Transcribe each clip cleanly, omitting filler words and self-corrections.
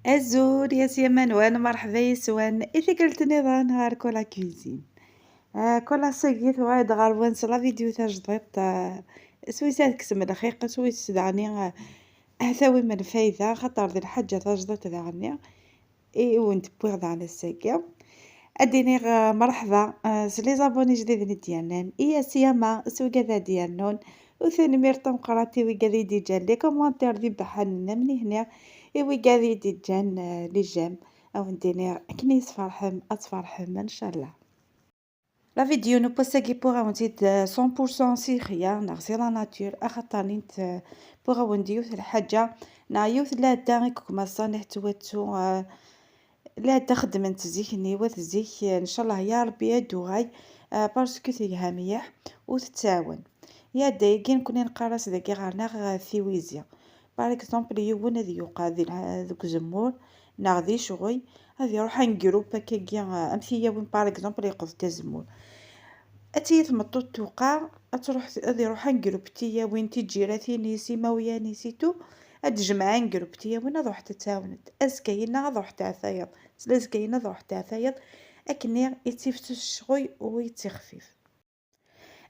Azul يا سي منوال مرحبا يسوان إذا قلت نظام نهار كولا كوزين كولا ساقيت واحد غالبا لا فيديو تاع جديد سويسات كسم دقيقة سويس دعني ثاوي من فايدة خاطر ذي الحاجة تاع جديد دعني وانت بوغ على الساقية اديني مرحبا سلي زابوني جديد ديالنا يا سيما سوي كذا ديالنا وثاني ميرتم قراتي وقاذي دي جان لي كومونتير دي بحالنا من هنا وقاذي دي جان لي جيم او نديني كني صفرحم اتصفرحم ان شاء الله. لا فيديو نو بوساكي بوغا ونزيد 100% صحية نغسي لا ناتور اخاطرني بوغا ونديوث الحاجة نعيوث لا داغي كما صانح تواتو لا تخدم تزيكني وتزيك ان شاء الله يا ربي يدو غاي باسكو تيها مليح وتتعاون يا دايقين كوني نقراس داكي غير ثيويزيا باغ اكزومبل يون هذي يوقع ذوك زمور ناغذي شغوي هذي يروح نجروب هكاكيا امثيه وين باغ اكزومبل يقض تزمور اتي تمطو توقع تروح هذي يروح نجروب تيا وين تيجي راتي نيسي ماويا نيسيتو هاد جمعة نجروب تيا وين روح تتعاونت اسكاينا روح تعفايض سلاسكاينا روح تعفايض اكني يتيفتو الشغوي ويتخفيف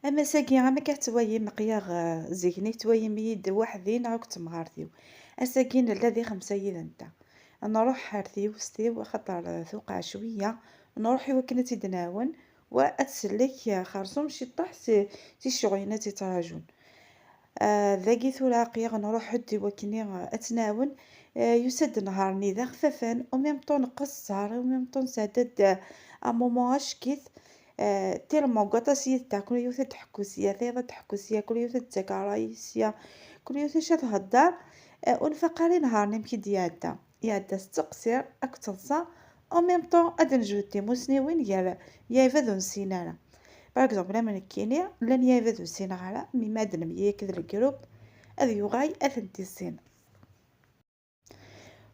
اما ساكي غا ما كتوايي مقياغ زيكني توايي ميد وحدين عاك تمغارثيو اساكين الذي خمسة يد نتا نروح حارثيو ستيو خطر ثوقع شويه نروح وكنا تدناون واتسلك خرصوم شي طاح تي الشغينات تراجون ذاكي ثورا قيغ نروح حدي وكني اتناون يسد نهارني ذا خفافان وميم طون قصار وميم طون سادد امومون اشكيث تيرمون قطاسية تاع كل يوث تحكوسية ثيضة تحكوسية كل يوث تزكارايسية كل يوث تهدر ونفقاري نهار نمكي ديادا يادا ستقصير اكتصا او ميم طون ادن جوتي موسنيوين يا يفذو نسينانا باغ اكزومبل لما نكيني لن يفذو نسينا غالا مي مادن ميا كذا الجروب اذ يغاي اثنتي السين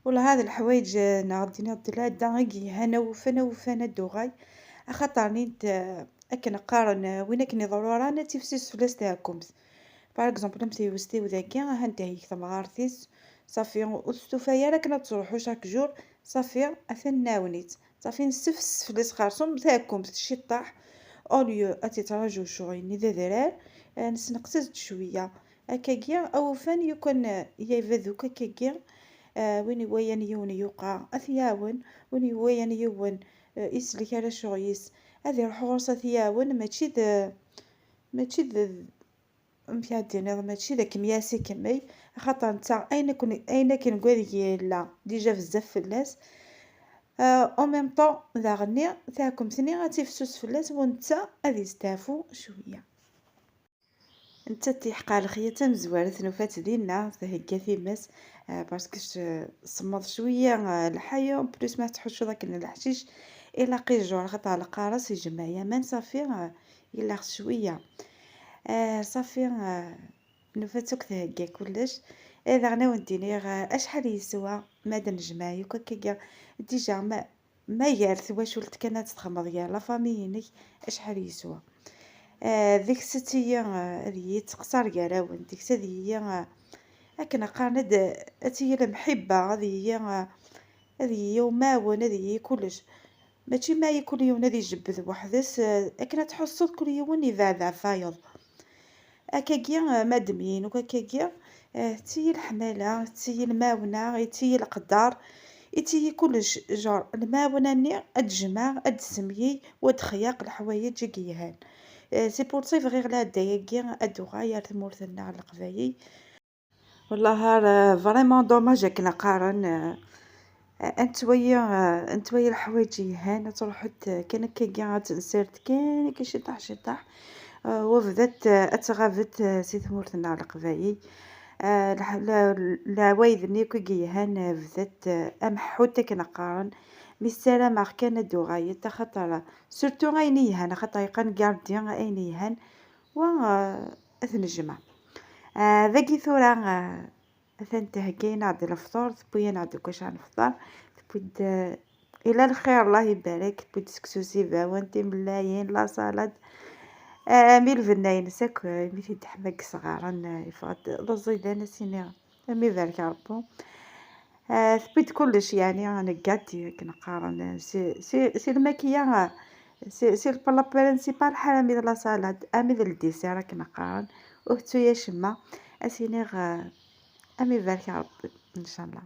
ولا هذا الحوايج نعدي لا داغي هنا وفنا وفنا دوغاي خاطرني نت اكن قارن وين كني ضرورة انا تيفسيس فلاس تاعكم باغ اكزومبل نمثي وستي وذاكي هانتهي ثمغارثيس صافي وستوفايا راكنا تروحو شاك جور صافي اثن ناونيت صافي نسفس فلاس خارصوم تاعكم شي طاح اوليو اتي تراجو شغيني ذا ذرار نسنقسز شويه هكاكيا او فان يكون يا فذوك هكاكيا وين وين يون يوقع أثياون وين وين يون يسلك على شغيس هذه الحورصة ثياون ماشي مفيادين ماشي ذاك مياسي كمي خاطر نتا اين كن قولي لا ديجا بزاف الناس او ميم طون ذا غني تاعكم ثني غتفسوس فلاس ونتا غادي يستافو شويه انت تيحقا الخيا مزوارة نوفات ديالنا هكا ثيماس باسكو صمد شويه الحياه بلوس ما تحوشو داك الحشيش الا قيجور خاطر القارص يجمع يمان صافي الا شويه صافي نوفاتك هكا كلش اذا غنا وديني اشحال يسوى مادا نجمع هكاكا ديجا ما يعرف واش ولت كانت تخمض يا لا فاميينك اشحال يسوى ذيك ستية هذه تقصر قراون ديك هذه هكنا قاند هي المحبة هذه يوماون هذه كلش ماشي ما كل يوم هذه يجبد وحدس هكنا تحصل كل يوم يذاذع فايض هكاكيا مادمين وهكاكيا تي الحمالة تي الماونة تي القدار تي كلش جار الماونة ني ادجمع ادسميي ودخياق الحوايج كيهان سي بور صيف غير لا دايكي ادوغا يا تمورتنا على القبايل والله فريمون دوماج كنا قارن انت ويا الحوايج يهان تروح كان كاع تنسرت كان كشي طاح شي طاح وفدت اتغابت سي ثمورتنا على القبايل العوايد كي يهان فدت امحوته كنا قارن بالسلامة كان دوغاية خاطر سورتو غايني يهان خاطر يقان كارديان غايني يهان و اثن الجمع ذاكي ثورة اثن تهكينا عند الفطور تبويا نعدو كاش عن الفطار تبويد الى الخير الله يبارك تبويد سكسوسيفا وانتي ملايين لا صالاد ميل فناين ساك ميتي تحمق صغارا يفاد الزيدان سيني مي بارك ربو ثبت كلش يعني أنا قعدت كنقارن سي الماكية سي البلا برينسيبال حال ميد لا صالاد أميد الديسير كنقارن وحتى هي شما أسينيغ أمي بارك يا ربي إن شاء الله.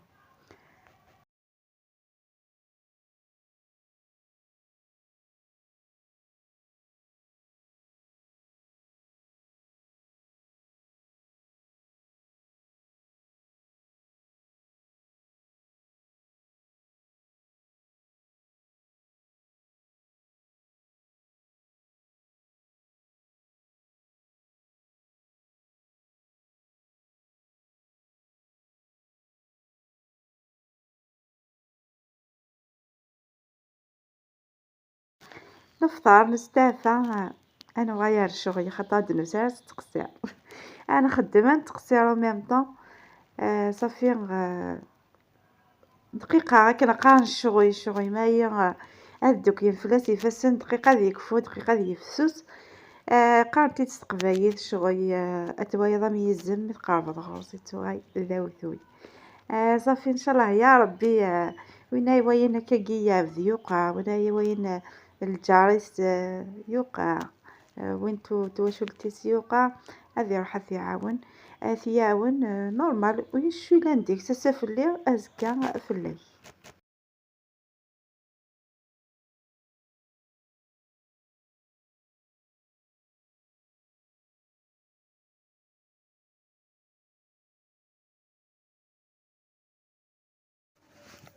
نفطر نستعفى أنا وغير الشغل خاطر هاد نسات تقصير أنا خدامة تقصير ميم طون صافي دقيقة هاكا نقارن الشغل ما هي هاد دوك ينفلاس يفسن دقيقة ذيك فو دقيقة ذيك فسوس قارنتي تستقبايل شغل أتوايا ضامي يزم تقارب غرزي تواي ذاوثوي صافي إن شاء الله يا ربي وين هاي وين كاكيا يوقع وين هاي وين الجاريس يوقع وين تواشلتيس يوقع هذي راح يعاون ثياون نورمال ويش لانديك ساسا في الليل أزكى في الليل.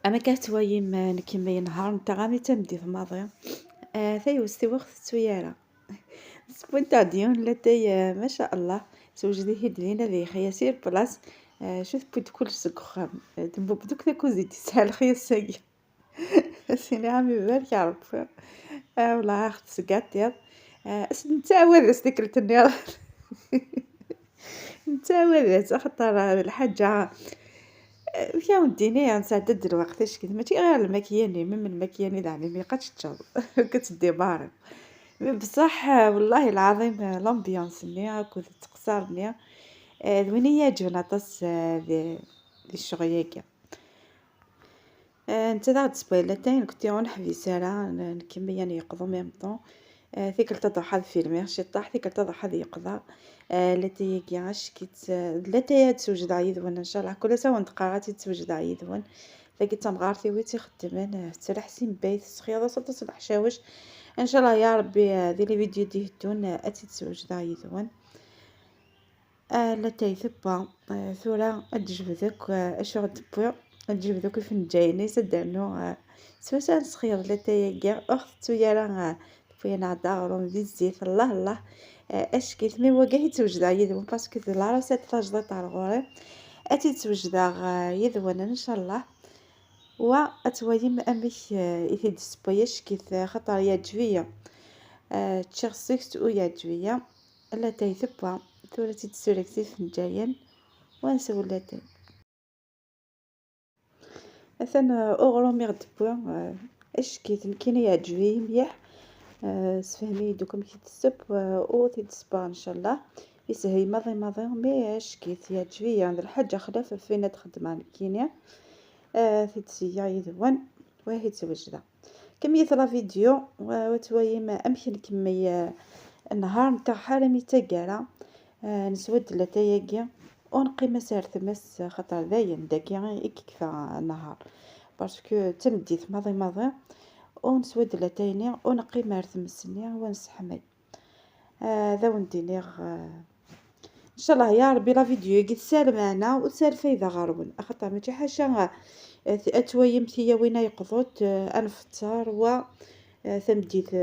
أنا كهتوايم نكمل نهار نتا غامي تمدي في ماضي ثايوستي وقت تويارا سبوينتا ديون لتي ما شاء الله توجدي هيدلينا ذي خياسير بلاص شو تبوت كل سكخام تبو بدوك تاكوزي تسال خياساقي سيني عامي بارك يا رب والله اخت سقاتي نتعاود استكرتني نتعاود خاطر الحاجة يا وديني نسدد الوقت اش كذا ماشي غير المكياني من المكياني يعني ما يبقاش تشرب كتدي بارد بصح والله العظيم لامبيونس نيا كنت تقصرني وين هي جوناطاس ذي الشغياكي انت ذا تسبويلتين كنت نحبي سارة نكمل يعني يقضوا ميم طون ذيك تضحى الفيلم شي طاح ذيك تضحى يقضى التي كيعش كيت التي توجد عيدون ان شاء الله كل سوا نتقاراتي توجد عيدون لكن تنغارتي ويتي خدمن ترحسين بيت سخيضة صوت حشاوش ان شاء الله يا ربي ذي لي فيديو ديهتون اتي توجد عيدون لا تيثبا ثورة تجبدك اش غتبوي تجبدك فين جايني سدانو سوسا نسخيض لا تيجا اخت يا فينا داغرون دي الزيت الله الله اش كيت مي وقاهي توجد يذون باسكو لا راسات تاجدت على غوري اتي توجد يذون ان شاء الله و اتوايم امك يفيد سبايش كيت خطر يا جويه تشخصيكت و يا جويه لا تيثبا ثورتي تسولكتي فنجاين ونسولاتي مثلا اغرومي غدبوا اش كيت كاين يعجبني مليح سفهمي دوكا كي تسب او تيتسبا ان شاء الله يسهي ماضي مي اش كيت يعجبني عند الحاجه خلاف فين تخدم كينيا تيتسيا يذون وهي توجده كمية لا فيديو وتوايم امشي نكمي النهار نتاع حالمي تاكالا نسود لا تاياكي ونقي مسار ثمس خاطر داين داكي غير كيكفى النهار باسكو تمديت ماضي ونسود لا تايني ونقي مار ثمسني ونسحمي هذا وندينيغ ان شاء الله يا ربي لا فيديو يقد سال معنا وسال فايده غارون خاطر ماشي حاجه اتوايمت هي وين يقضوت انفطار و ثمديت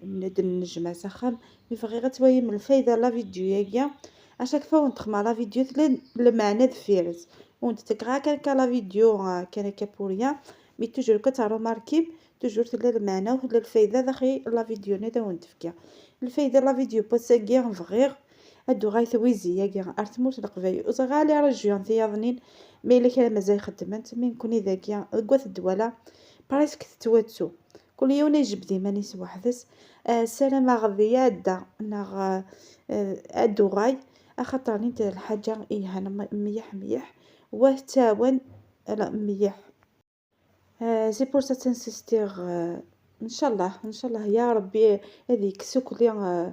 ند النجمة سخم مفغي غتوايم الفايدة لا فيديو ياكيا اشاك فوا ندخل لا فيديو المعنى دفيرز ونتكرا كان لا فيديو كان كابوريا مي توجور كتعرو ماركيب توجور تلا المعنى ولا الفايدة داخل لا فيديو ندا وندفكيا الفايدة لا فيديو باساكيا نفغيغ هادو غايثويزي ياكيا ارتموت القبايل وزغالي رجيون ثياضنين مي الا كان مازال خدمت من كوني ذاكيا قوات الدواله بريسك تتواتسو كل يوم يجب ديما نيس وحدس السلامة غذية دا نغ ادو غاي اخطر نيت الحاجة ايه انا ميح وتاون لا مليح. سي بور سا تنسيستيغ. ان شاء الله ان شاء الله يا ربي. هذيك سوكلي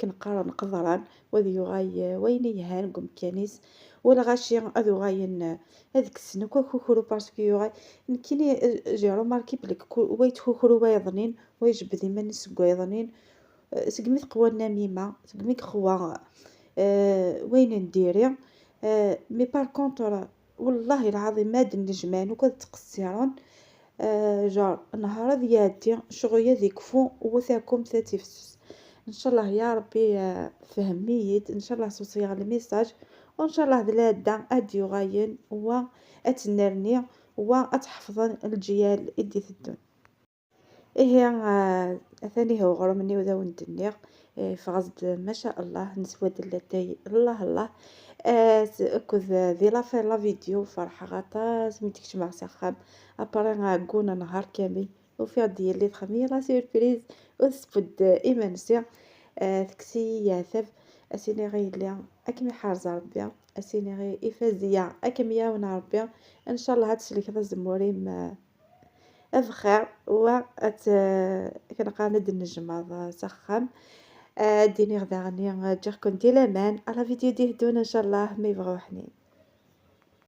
كنقرا نقدران وذي غاي وين يهان قم كانيس ولا غاشي اذو غاين هذيك السنه كوكورو باسكو غاي كيني جي روماركي بليك ويت كوكورو ويضنين ويجبد من سكويضنين سقميت قوانا ميمة سقميك خوا وين نديري. مي بار كونطر والله العظيم ما النجمان وكنت تقصيرون. جار نهار يادي شغل يكفو وثاكم ثاتيفس. ان شاء الله يا ربي فهميت ان شاء الله صوصي على الميساج وان شاء الله ذلادا اديو غاين و اتنرني واتحفظن الجيال ادي ثدون. إيه ثاني هو غرو مني وذا وندنيغ. فغزد ما شاء الله نسوى دلتي الله الله. كوز ذي لافير لا فيديو فرحة غطاس ميتكش مع سخام ابري غاكونا نهار كامل وفي ديالي تخمي لا سيربريز وثبت ايمانسيا. تكسي ياثف اسيني غي ليا اكمي حارزة ربي اسيني غي افازية اكمي ياونا ربي ان شاء الله هاتسلك هذا الزموريم بخير و كنبقى ند النجمة سخام. ديني غدا غني جاكم دي لامان على فيديو دي هدونا ان شاء الله ما يبغوا حنين.